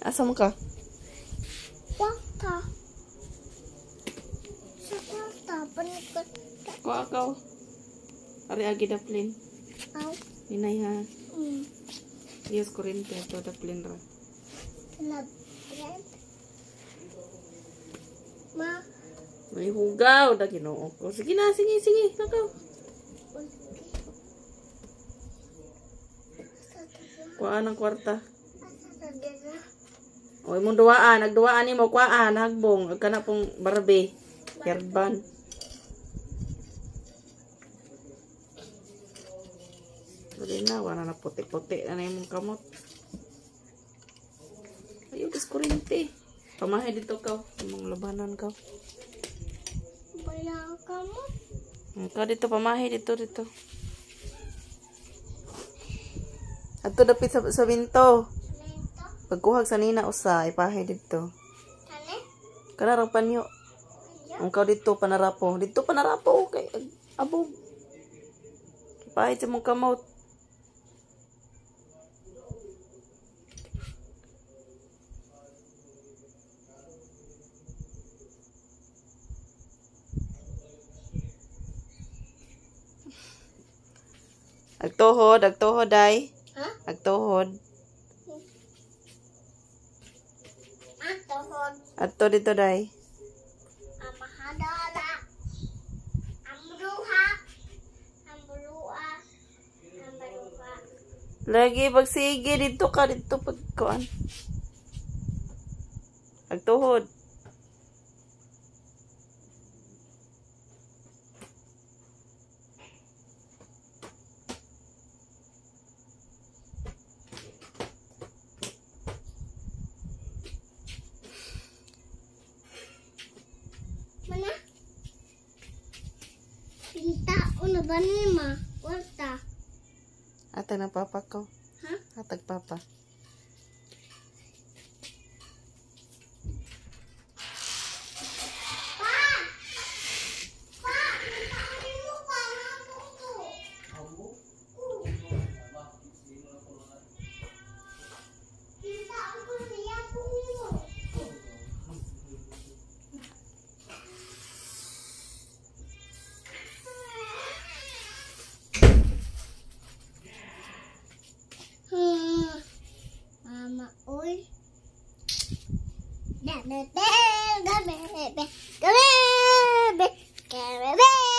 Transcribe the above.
Asam ka? Kwarta. Sa kwarta, panikot. Kuha ka. Ari agi daplin. Aw. Inay ha. Yes, kurente. Ito daplin ra. Labret. Ma. May hugaw. Da ginoo ko. Sige na, sige, sige. Nakaw. Kuhaan ang kwarta. O, imong duwaan. Nagduwaan ni mo. Kuhaan. Hagbong. Agka na pong Barbie. Herban. Dali na. Wala na puti-puti. Ano yung kamot? Ayaw, diskurente. Pamahay dito ka. Imong labanan ka. Wala ka mo. Ikaw dito. Pamahay dito. Dito. Ato dapit sa binto. Pagkuhag sa nina usa, ipahay dito. Tane? Kanarang panyo. Ang kau dito panarapo. Dito panarapo kay abog. Ipahay sa mong kamot. Agtuhod day. Ha? Agtuhod. Tuhod. Adto dito day. Amahadala. Amruha. Amruha. Amruha. Lagi pagsige dito ka dito pagkuan. Agtuhod. Mana? Pinta una ba ni ma? Kwarta. Atag ng papa ko. Ha? Atag papa. Mama, oi. Gabe, gabe, gabe, gabe, gabe, gabe.